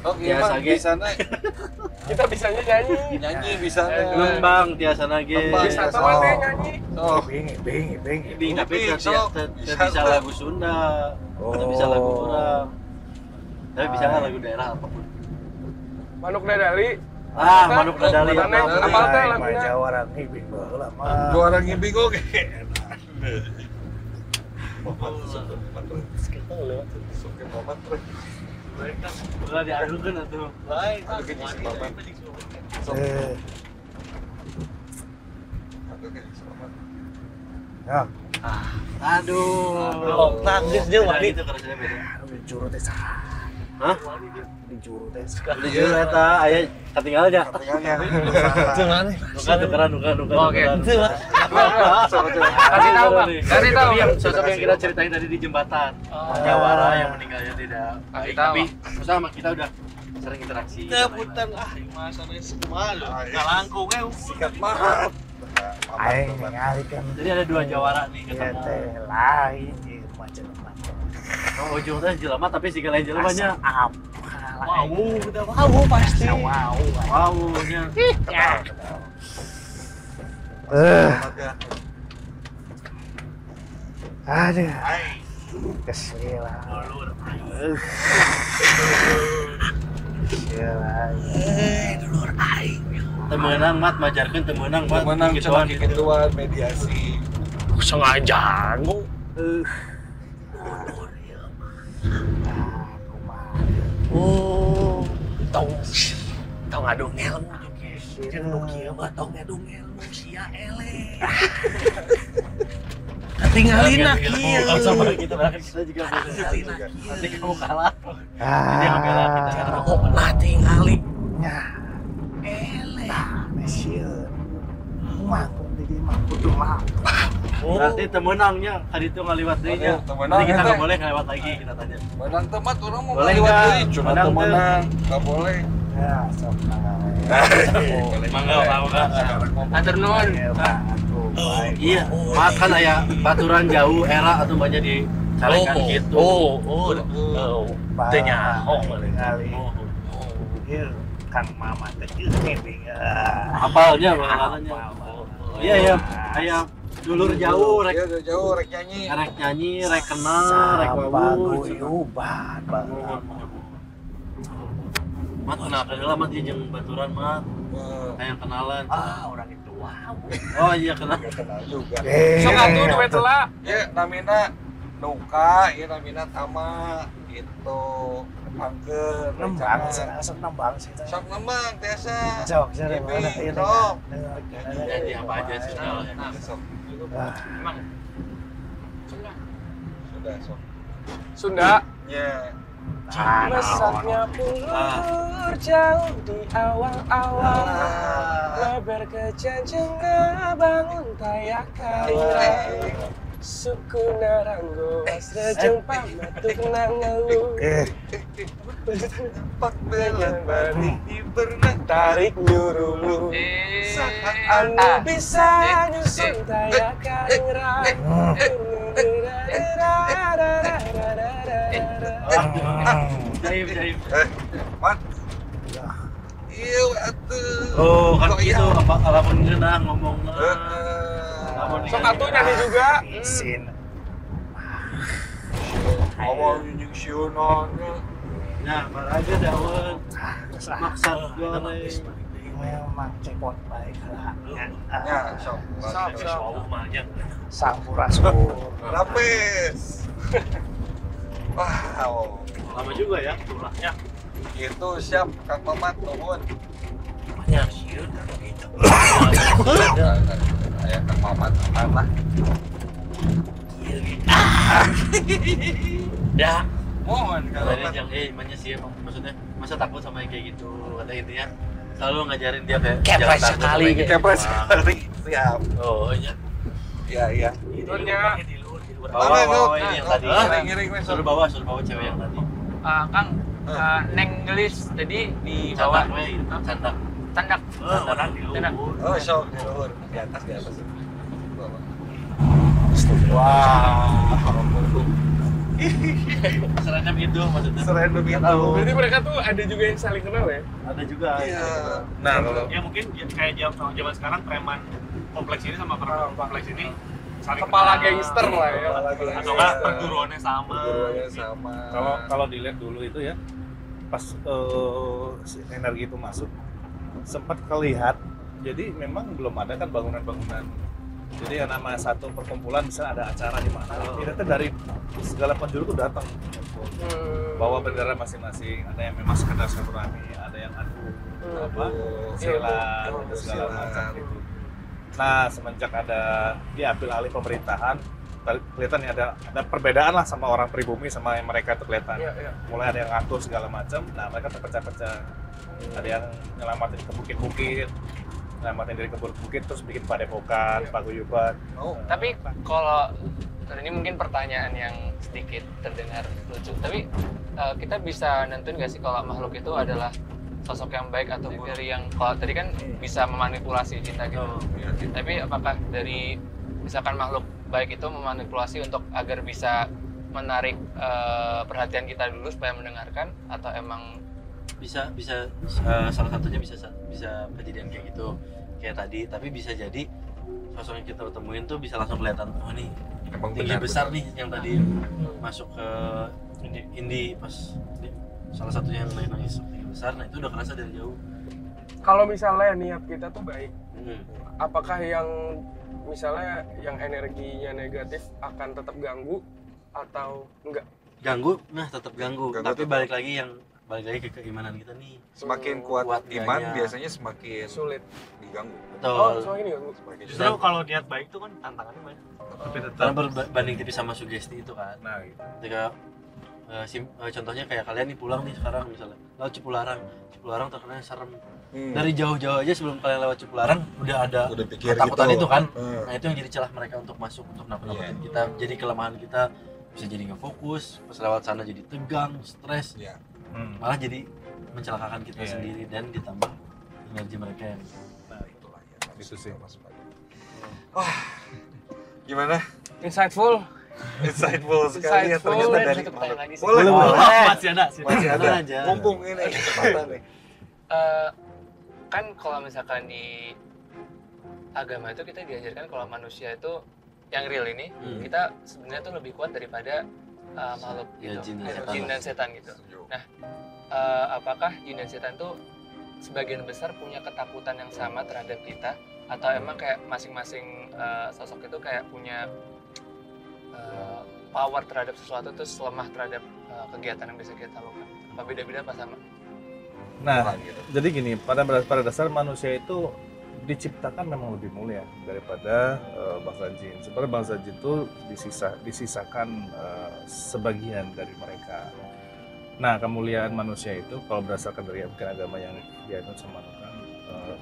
biasa ge di sana Kita bisanya nyanyi. nyanyi bisa. lembang tiasa nage Bisa sama teh nyanyi. Oh, Bing, tapi sok. bisa lagu Sunda tidak bisa lagu orang tapi bisa nggak lagu daerah apapun Manuk Dadali. Manuk Dadali Apal teh lagunya. Jawara ngibing baheula mah. Dua orang ngibing oke. ulah diadukeun atuh lain Ya, aduh tangis jeung wani itu karena beda di juru teh saha? hah Di juru teh di juru eta aya katinggal aja tukeran oke kasih tahu Bang kasih tahu yang sosok yang kita ceritain tadi di jembatan Jawara yang meninggalnya tidak baik tapi sama kita udah sering interaksi punten masa malu ngalangkung Sikat mahal. aing ningali kan. jadi ada dua Jawara nih Ieu ketemu teh lain ieu macam-macam. ujung teh jelema tapi si lain jelemanya Wow, udah wow pasti wow. wownya Aduh. Kesilan. Kesilan. Dulur aing. temenang mat majarkeun temenang mat Menang gituan cuma gituan mediasi. Sengaja. Oh, tong ngadu ngelmu jeung nu kieu mah tong ngadu ngelmu sia ele. Ketinggalina kieu. sama kita juga nanti kamu kalah dia ngebela kita Oh, lah tingali. Ele. Mesieun. Mangkung di dieu mah kudu mah. berarti temenangnya tadi itu ngaliwat deui nya Temenang nanti kita eta. nggak boleh ngaliwat lagi kita tanya Menang temat orang mau Boleh ngaliwat nggak? deui cuma Menang teh. temenang. Enggak boleh. Ya, sok mangga mangga Atur nuhun. iya makan aya baturan jauh era atau banyak di calekan gitu Teu nyaho. kali. Ieu Kang Mama teh ngibing. apalnya bahannya iya ya aya dulur jauh rek Dia udah jauh rek nyanyi. rek nyanyi rek kenal rek wawu Paguyuban banget. mat kenal kenal mat jeung baturan mat kayak kenalan Orang itu Oh iya kenal. Gak kenal juga. Sok atuh duet lah. Ya namina Nuka, ya namina Tama gitu. Pangkeun Nembang, rencana. asal nembang sih. Sok nembang tiasa. Sok, saya mana Bibi, ini. sok. Jadi apa aja sudah lah. Nah, sok. Emang Sudah sok. Sunda. Ya. Mesaknya pulur jauh di awal-awal. Lebar ke janjang bangun tayakan. Suku naranggo asrejeng pamatuk nangalu. Pak belan balik pernah Tarik nyurumu. Saat anu bisa nyusun tayakan ngerang. Jaim. Man. Iya atuh. Oh kan Kok gitu iya? apa alamun geuna ngomong. Sok atuh nyanyi juga. Isin. Awal nying sionan. Nah, aja daun. Maksud gua Memang cepot baik lah. Ya, sok. Sok. Sampurasun. Lapis. Wow. lama juga ya tulahnya. Itu siap Kang Mamat nuhun. Banyak sih gitu. Aya Kang Mamat tanah. Ya, Mohon Kang Tadi Mamat. yang mana sih emang maksudnya masa takut sama yang kayak gitu kata intinya selalu ngajarin dia kayak Kepres jangan takut sekali, sama yang kayak Kepres gitu. sekali. Siap. Oh iya. Iya, iya. Itunya. di luar. Bawa Ngut. ini yang tadi. Ngiring weh. Suruh bawa cewek yang tadi. Kang, Neng Gelis tadi di bawah Candak we, candak. tandak. Orang di Tandak. luar. Oh, sok di luhur. Di atas. Serandam itu maksudnya. Serandom itu. Berarti mereka tuh ada juga yang saling kenal ya? Ada juga. Iya. Nah, kalau Ya mungkin kayak zaman sekarang preman kompleks ini sama preman kompleks ini saling Kepala kenal. gangster lah ya. Atau enggak perguruannya sama. Perguruannya sama. kalau dilihat dulu itu ya, pas si energi itu masuk, sempat kelihat. Jadi memang belum ada kan bangunan-bangunan. Jadi yang nama satu perkumpulan bisa ada acara di mana. Ini tuh dari segala penjuru tuh datang. Bawa bendera masing-masing. Ada yang memang sekedar silaturahmi, ada yang adu apa silat, ada segala macam itu. Nah semenjak ada diambil alih pemerintahan, kelihatan ya ada perbedaan lah sama orang pribumi sama yang mereka tuh kelihatan. Iya. Mulai ada yang ngatur segala macam. Nah mereka terpecah-pecah. Ada yang nyelamatin ke bukit-bukit, nyelamatin dari ke bukit terus bikin padepokan, paguyuban. Oh. Tapi kalau ini mungkin pertanyaan yang sedikit terdengar lucu, tapi kita bisa nentuin nggak sih kalau makhluk itu adalah sosok yang baik atau buruk? Dari yang kalau tadi kan bisa memanipulasi kita gitu. Tapi apakah dari misalkan makhluk baik itu memanipulasi untuk agar bisa menarik perhatian kita dulu supaya mendengarkan, atau emang bisa salah satunya bisa kejadian kayak gitu kayak tadi, tapi bisa jadi sosok yang kita temuin tuh bisa langsung kelihatan oh nih Emang tinggi benar, besar benar. nih yang tadi masuk ke Indi pas salah satunya yang nangis tinggi besar, nah itu udah kerasa dari jauh. Kalau misalnya niat kita tuh baik, Hmm. apakah yang misalnya yang energinya negatif akan tetap ganggu atau enggak? Ganggu, nah tetap ganggu, tapi tetap. balik lagi ke keimanan kita nih. Semakin kuat Kuat iman dianya. biasanya semakin Sulit. diganggu. Betul. Oh, soalnya ini ganggu. Semakin Justru kalau niat baik itu kan tantangannya banyak. Tapi tetap. Karena berbanding tipis sama sugesti itu kan. Nah, gitu. Ketika contohnya kayak kalian nih pulang nih sekarang misalnya lewat Cipularang terkenal serem. Dari jauh-jauh aja sebelum kalian lewat Cipularang udah ada Udah pikir ketakutan gitu. itu kan. Hmm. Nah itu yang jadi celah mereka untuk masuk, untuk nakut-nakutin Iya. kita. Jadi kelemahan kita bisa jadi nggak fokus, pas lewat sana jadi tegang, stres, Iya. malah jadi mencelakakan kita Iya. sendiri dan ditambah energi mereka yang Nah, Itulah ya. Itu sih. Wah. Gimana? Insightful. Insightful sekali ya Insightful. ternyata boleh dari satu pertanyaan lagi sih. Boleh. masih ada Masih ada. aja. Mumpung ini kesempatan nih. Kan kalau misalkan di agama itu kita diajarkan kalau manusia itu yang real ini kita sebenarnya tuh lebih kuat daripada makhluk Ya, gitu, jin dan setan. jin dan setan gitu. Nah, apakah jin dan setan tuh sebagian besar punya ketakutan yang sama terhadap kita, Atau emang kayak masing-masing sosok itu kayak punya power terhadap sesuatu terus lemah terhadap kegiatan yang bisa kita lakukan? Apa beda-beda apa sama? Nah, jadi gini, pada dasar manusia itu diciptakan memang lebih mulia daripada bangsa jin. Sebenarnya bangsa jin itu disisakan sebagian dari mereka. Nah, kemuliaan manusia itu kalau berdasarkan dari agama yang dianut sama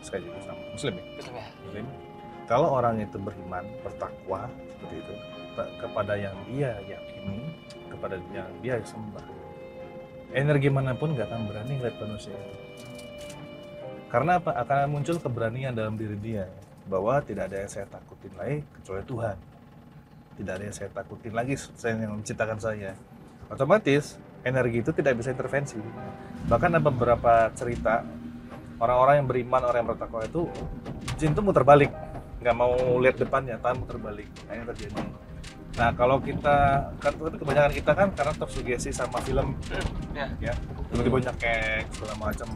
saya juga sama Muslim ya. Muslim. Kalau orang itu beriman, bertakwa seperti itu kepada yang dia yakini, kepada yang dia sembah, energi manapun nggak akan berani ngeliat manusia itu. Karena apa? Akan muncul keberanian dalam diri dia bahwa tidak ada yang saya takutin lagi kecuali Tuhan. Tidak ada yang saya takutin lagi yang menciptakan saya. Otomatis energi itu tidak bisa intervensi. Bahkan ada beberapa cerita orang-orang yang beriman, orang yang bertakwa itu jin itu muter balik, nggak mau lihat depannya, tangan muter balik. Nah, yang terjadi. Nah, kalau kita kan kebanyakan kita kan karena tersugesti sama film, ya, tiba-tiba nyekek segala macam.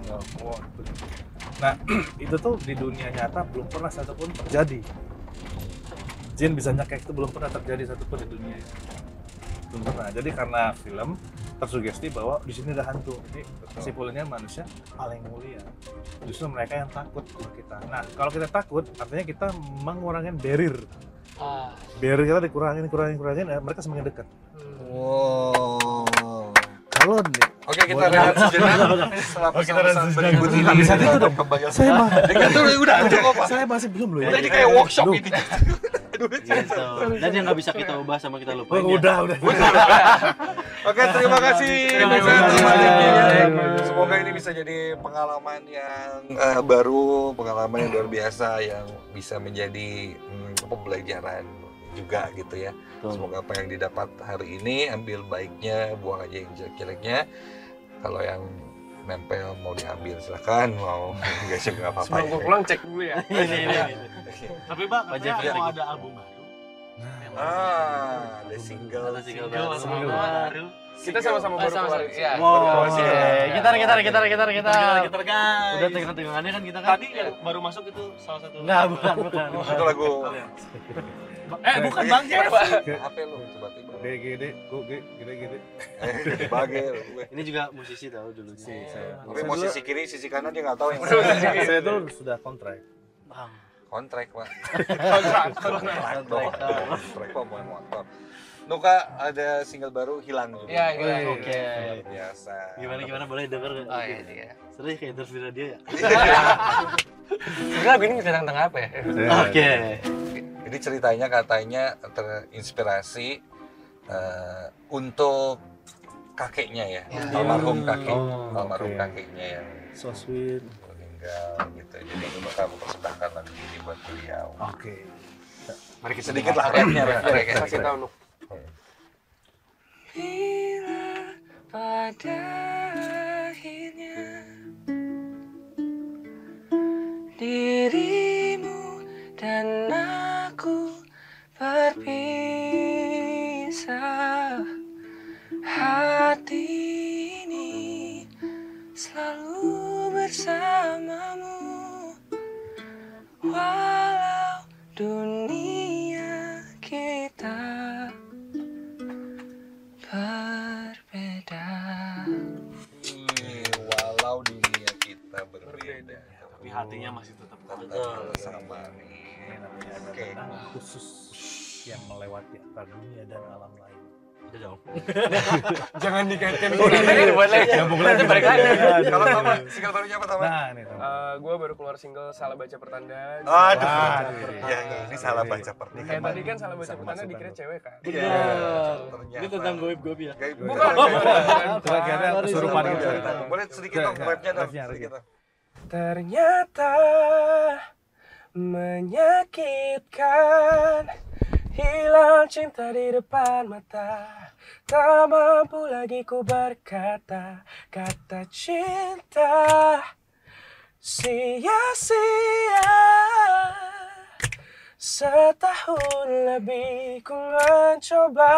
Nah, itu tuh di dunia nyata belum pernah satupun terjadi. Jin bisa nyekek itu belum pernah terjadi satupun di dunia. Belum pernah. Jadi karena film tersugesti bahwa di sini ada hantu. Jadi kesimpulannya manusia paling mulia. Justru mereka yang takut sama kita. Nah, kalau kita takut, artinya kita mengurangi barrier. Barrier kita dikurangin, mereka semakin dekat. Wow. Kalau Oke, kita rehat sejenak. Setelah pesan-pesan berikut ini. Bisa itu dong. Saya masih belum loh. Udah ini kayak workshop ini. Dan yang nggak bisa kita ubah sama kita lupain. Udah. Oke, terima kasih. Semoga ini bisa jadi pengalaman yang baru, pengalaman yang luar biasa yang bisa menjadi pembelajaran juga gitu ya. Semoga apa yang didapat hari ini ambil baiknya, buang aja yang jelek-jeleknya. Kalau yang nempel mau diambil silakan, mau enggak sih enggak apa-apa. Sebelum pulang cek dulu ya. Tapi Pak, katanya mau ada album baru. Ada single baru. Kita sama-sama baru keluar. Iya. Wow. Gitar. Udah tegang-tegangannya kan kita kan. Tadi yang baru masuk itu salah satu. Enggak, bukan. Itu lagu. Bukan Bang Jeff. Apa lu coba tiba. Gede. Bage. Ini juga musisi tahu dulu sih saya. Tapi mau sisi kiri, sisi kanan dia nggak tahu yang Saya tuh sudah kontrak. kontrak, Pak. Kontrak. Kontrak motor. Nuka ada single baru Hilang juga. Iya, Hilang. Oke. Luar biasa. Gimana boleh denger nggak? Oh iya. Seru ya kayak interview radio ya? Sebenarnya lagu ini tentang apa ya? Oke. Jadi ceritanya katanya terinspirasi untuk kakeknya ya, almarhum kakeknya yang So sweet. meninggal gitu. Jadi Nuka mempersembahkan lagu ini buat beliau. Oke. Mari kita sedikit lah rapnya. Kasih tahu Nuk. Bila pada akhirnya dirimu dan aku berpisah, hati ini selalu bersamamu walau dunia kita berbeda. Walau dunia kita berbeda, Tapi hatinya masih tetap sama nih. Oke. Khusus yang melewati antar dunia dan alam lain. Udah dong. Jangan dikaitkan. Buat lagi. Nanti balik lagi. Kalau sama single barunya apa sama? Nah, ini tuh. Gue baru keluar single Salah Baca Pertanda. Ya ini salah baca pernikahan. Kayak tadi kan Salah Baca Pertanda dikira cewek kan. Ini tentang goib-goib ya? Bukan. Kira-kira kesurupan gitu. Boleh sedikit dong, rapnya dong. Sedikit dong. Ternyata menyakitkan, hilang cinta di depan mata, tak mampu lagi ku berkata kata cinta. Sia-sia, setahun lebih ku mencoba,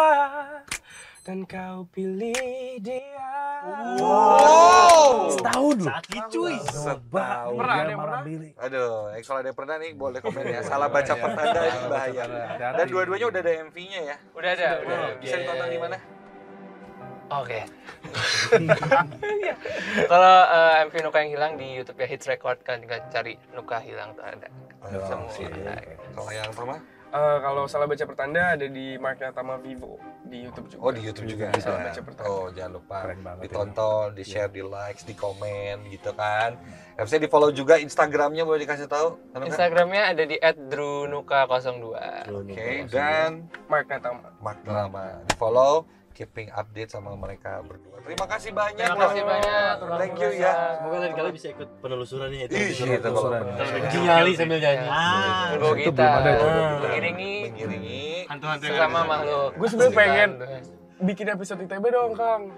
dan kau pilih dia. Wow. Setahun loh. Sakit cuy. Setahun. Pernah ada yang marah pernah? diri. Aduh, kalau ada yang pernah nih boleh komen ya. Salah baca pertanda ini bahaya. Dan dua-duanya udah ada MV-nya ya. Udah ada. Bisa ditonton di mana? Oke. Kalau MV Nuka yang hilang di YouTube ya Hits Record kan tinggal cari Nuka hilang tuh ada. Semua. Sih. Kalau yang Tama? Kalau salah baca pertanda ada di Marka Tama Vivo di YouTube juga. Oh, di YouTube juga Salah ada. baca pertanda. Oh, jangan lupa Keren banget ditonton, di-share, di-likes, di-komen gitu kan. Bisa di-follow juga Instagramnya, boleh dikasih tahu? Instagramnya ada di @drunuka02. Oke, dan Marka Tama. Mark Drama. Di-follow, keeping update sama mereka berdua. Terima kasih banyak. Terima kasih banyak. Thank you ya. Semoga lain kali bisa ikut penelusuran nih. Ih, itu kalau Nyali sambil nyanyi. Bawa itu kita belum ada itu. mengiringi Hantu-hantu yang sesama ada. makhluk. Gue sebenarnya pengen bikin episode ITB dong, Kang.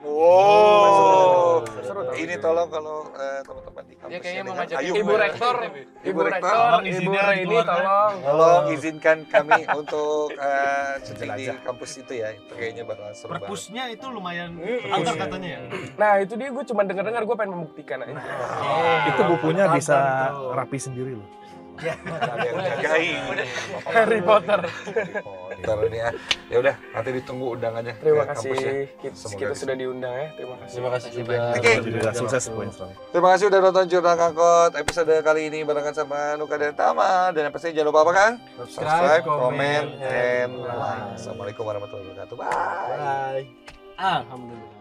Wow. Seru tau. Ini tolong kalau teman-teman di kampus Dia kayaknya mau dengan ngajak Ayu. Ibu Rektor, Ibu Rektor, Ibu izinnya Reini dikeluarkan. tolong. izinkan kami untuk syuting di kampus itu ya. Itu kayaknya bakal seru banget. Perpusnya itu lumayan antar katanya ya. Nah, itu dia gue cuma denger-dengar, gue pengen membuktikan aja. Itu bukunya bisa rapi sendiri loh. Ada yang jagain. Harry Potter. Ntar ini ya. Ya udah, nanti ditunggu undangannya. Terima ke kampusnya. kasih. Semoga Kita bisa. sudah diundang ya. Terima kasih. Terima kasih juga. Oke. Juga sukses Brainstorm. Terima kasih udah nonton Jurnal Kangkot episode kali ini barengan sama Nuka dan Tama. Dan yang pasti jangan lupa apa kan? Subscribe, comment, and like. Assalamualaikum warahmatullahi wabarakatuh. Bye. Bye. Alhamdulillah.